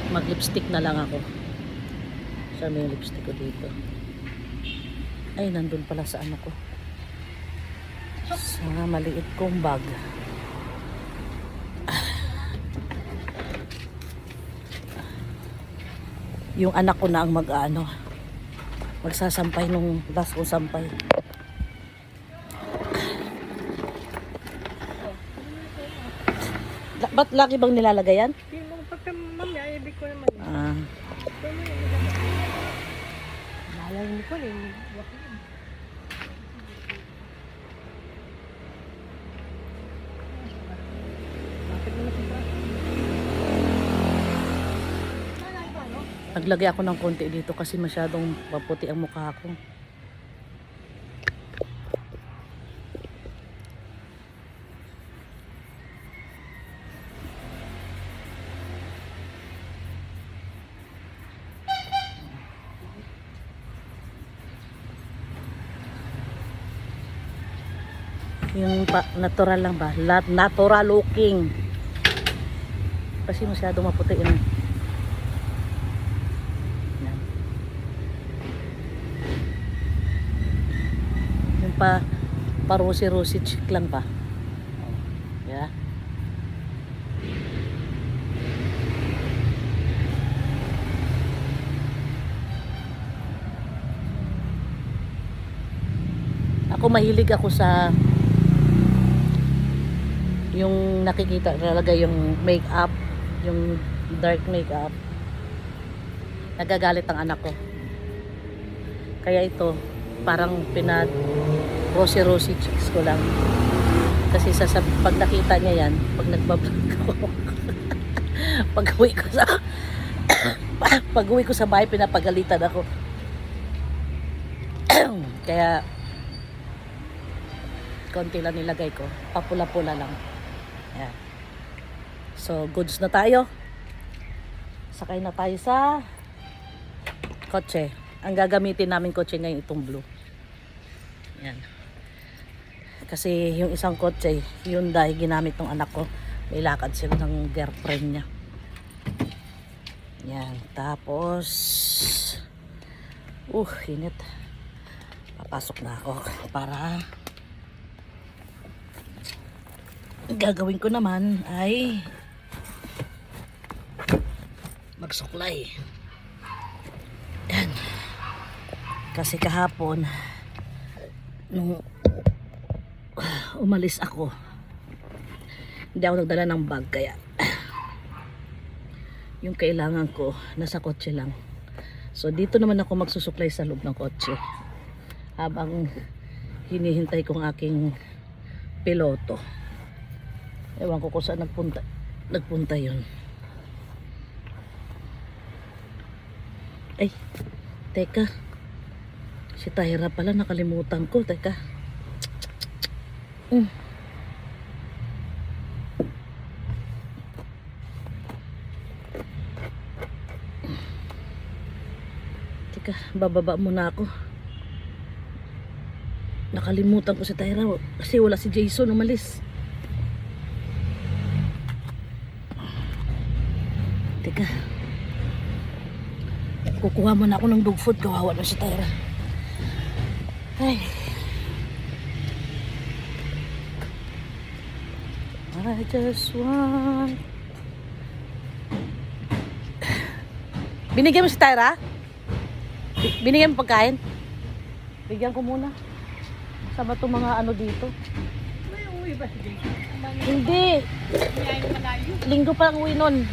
Mag lipstick na lang ako. Saan may lipstick ko dito? Ay, nandun pala sa ano ko. Sa maliit kong bag. Yung anak ko na ang magsasampay nung last kong sampay. Ba't laki bang nilalagay yan? Hindi mo pagka mamaya, ibig ko naman. Malay mo ko rin. Naglagay ako ng konti dito kasi masyadong maputi ang mukha ko. Yung natural lang ba? Natural looking. Kasi masyado maputi yun. Yan. Yung pa-rosy-rosy chick lang ba? Yeah. Ako mahilig ako sa yung nakikita talaga yung makeup, yung dark makeup. Nagagalit ang anak ko. Kaya ito, parang rosy-rosy cheeks ko lang. Kasi pag nakita niya yan, pag nagbablog ako, pag-uwi ko sa bahay, pinapagalitan ako. Kaya, konti lang nilagay ko. Papula-pula lang. Ayan. So, goods na tayo. Sakay na tayo sa kotse. Ang gagamitin namin kotse ngayon itong blue. Ayan. Kasi yung isang kotse, Hyundai, ginamit ng anak ko. May lakad sila ng girlfriend niya. Ayan. Tapos, init. Papasok na ako para gagawin ko naman ay magsuklay. Yan. Kasi kahapon nung umalis ako, hindi ako nagdala ng bag, kaya yung kailangan ko nasa kotse lang. So dito naman ako magsusuklay sa loob ng kotse habang hinihintay kong aking piloto. Ewan ko kung saan nagpunta yun. Ay, teka. Si Tyra pala, nakalimutan ko. Teka. Teka, bababa muna ako. Nakalimutan ko si Tyra kasi wala si Jason, umalis. Teka. Kukuha muna ako ng dog food. Kawawa na si Tyra. Ay. I just want... Binigyan mo si Tyra? Binigyan mo pagkain? Bigyan ko muna. Sama itong mga ano dito. May uwi ba si Jason? Hindi. Linggo pa ang uwi nun.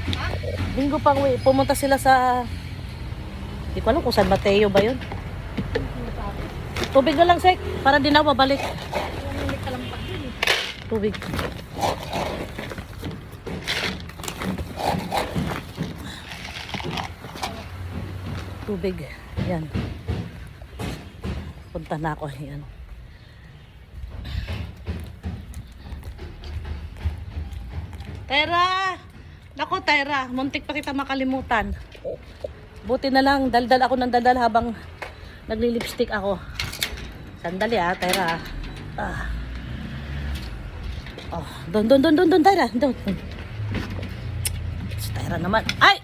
Linggo pa ang uwi. Pumunta sila sa... Hindi ko alam kung San Mateo ba yun. Tubig na lang, Sek. Para din ako babalik. Tubig. Tubig. Yan. Punta na ako. Yan. Tyra! Naku, Tyra. Muntik pa kita makalimutan. Buti na lang. Daldal ako ng daldal habang naglilipstick ako. Sandali Tyra. Oh, doon, Tyra. Doon. Si Tyra naman. Ay!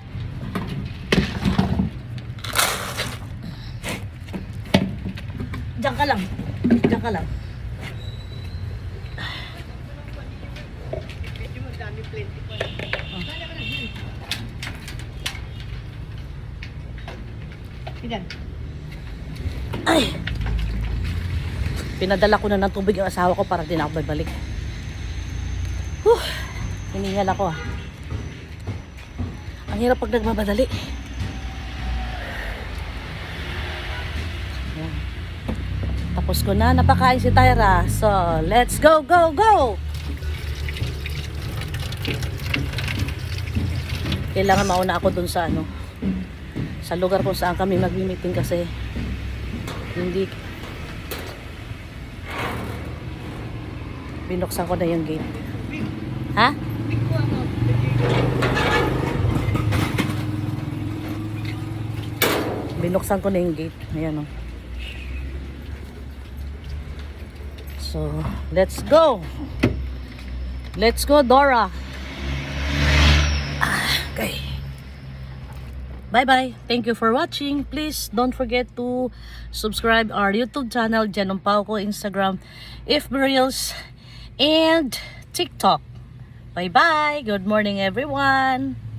Diyan ka lang. Diyan ka lang. Medyo madami plenty pa. Ilan? Ay! Pinadala ko na ng tubig yung asawa ko para di na ako babalik. Hiningal ako ah. Ang hirap pag nagmamadali. Ayan. Tapos ko na napakain si Tyra. So, let's go, go, go! Kailangan mauna ako dun sa ano, sa lugar kung saan kami magmi-meeting kasi hindi binuksan ko na yung gate. Ha? Binuksan ko na yung gate. Ayan o. So, let's go! Let's go, Dora! Okay. Bye-bye. Thank you for watching. Please don't forget to subscribe our YouTube channel, Janong Pao ko, Instagram, FB Reels, and TikTok. Bye-bye. Good morning, everyone.